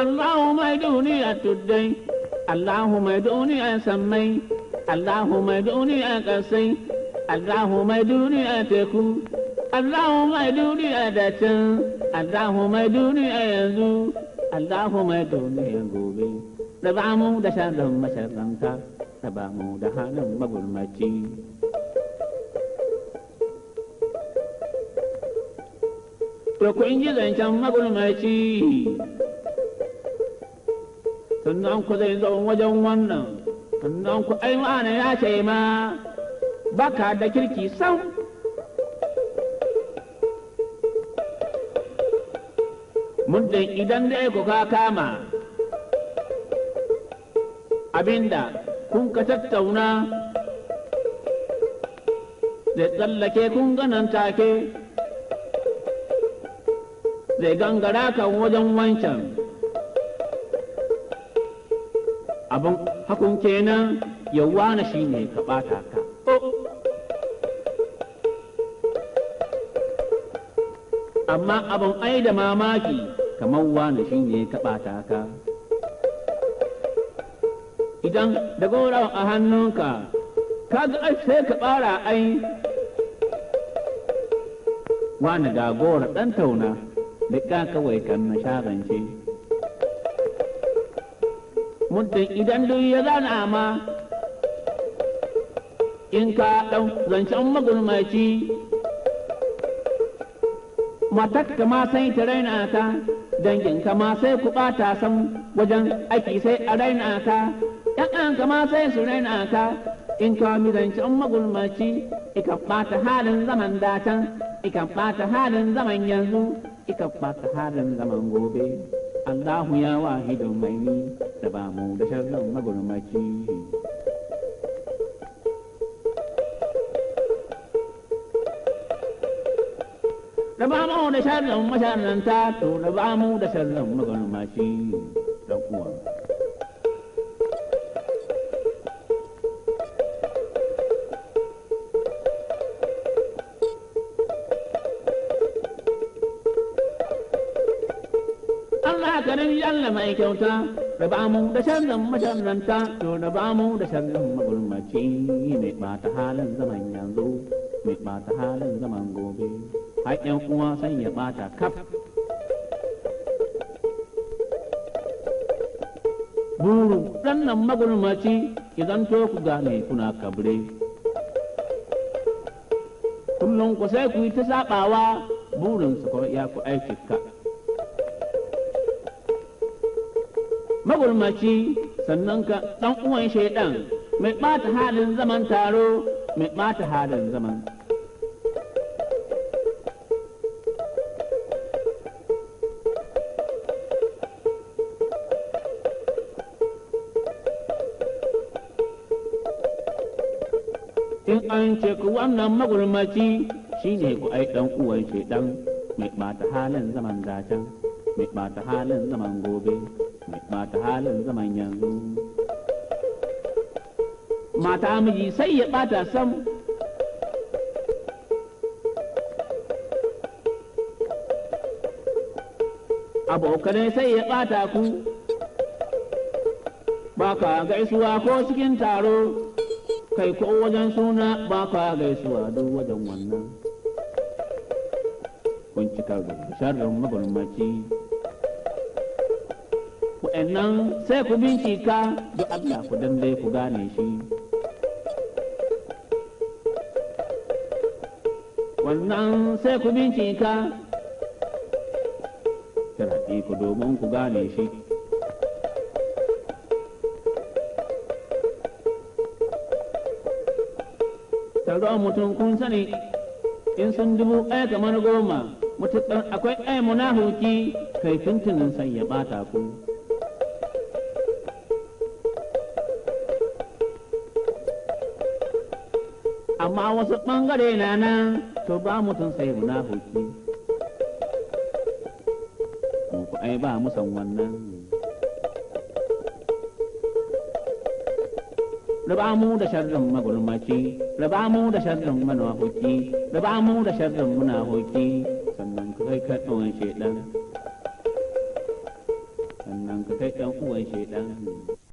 Allahu mai duniya tuddai, Allahu mai duniya sammai, Allahu mai duniya ƙasai, Allahu mai duniya teku, Allahu mai duniya da can, Allahu mai duniya yanzu, Allahu mai duniya gobe. Raba mu da sharrin masharranta, raba mu da halin magulmaci. To kun ji zancen magulmaci, sannan ku zai zo wajen wannan, sannan ku aiwana ya ce ma baka da kirki sam. Muddin idan dai ku ka kama abinda kun ka tattauna zai tsallake kun ganan take, zai gangara kan wajen wancan. Abin hakun kenan yawwa na shi ne ka ɓata ka. Amma abin ai da mamaki kamar wani shi ne ka ɓata ka. Idan da gora a hannunka ka ga sai ka ɓara ai wani ga gora ɗan tauna da kawai kan na shagance. Muddin idan duk ya zana ma in ka ɗau zancen magulmaci, matakka ma sai ta raina ka, danginka ma sai ku ɓata san wajen aiki sai a raina ka, ‘ya'yanka ma sai su raina ka, in ka mi zancen magulmaci, ikan ɓata halin zaman datan, ikan ɓata halin zaman yanzu, ikan ɓata halin zaman gobe. Allahu ya wahidun mai ni da ba mu da sharrin magulmaci. Da ba mu da sharrin masharranta, to da ba mu da sharrin magulmaci dan uwa. Allah karim yalla mai kyauta, da ba mu da sharrin masharranta, to da ba mu da sharrin magulmaci. Mai ɓata halin zaman yanzu, mai ɓata halin zaman gobe, haƙƙin uwa sai ya ɓata kaf. Buru ɗannan magulmaci idan to ku gane kuna kabre. Kullum ku sai ku yi ta saɓawa, burin su ya ku aiki ka. Magulmaci sannan ka ɗan uwan shaiɗan, mai ɓata halin zaman taro, mai ɓata halin zaman. In an ce ku wannan magulmaci shi ne ku ai ɗan uwan shaiɗan, mai ɓata halin zaman dacen, mai ɓata halin zaman gobe, mai ɓata halin zaman yanzu. Mata miji sai ya ɓata sam, abokanai sai ya ɓata ku, ba ka gaisuwa ko cikin taro, kai ko wajen suna ba ka gaisuwa duk wajen wannan. Kun cika da sharrin magulmaci. Wa'annan sai ku bincika da Allah ku dambe ku gane shi. Wannan sai ku bincika, sharaɗi ku domin ku gane shi. Taron mutum kun sani in sun dubu ɗaya kamar goma, mutuƙar akwai ɗaya munafuki kai tuntunin sai ya ɓata ku. Amma wasu ɓangare na nan to ba mutum sai munafuki. Muku ai ba musan wannan. Raba mu da sharrin magulmaci, raba mu da sharrin munafuki, raba mu da sharrin munafuki, sannan kai ka ɗawan shaidan. sannan ka kai ɗan uwan shaidan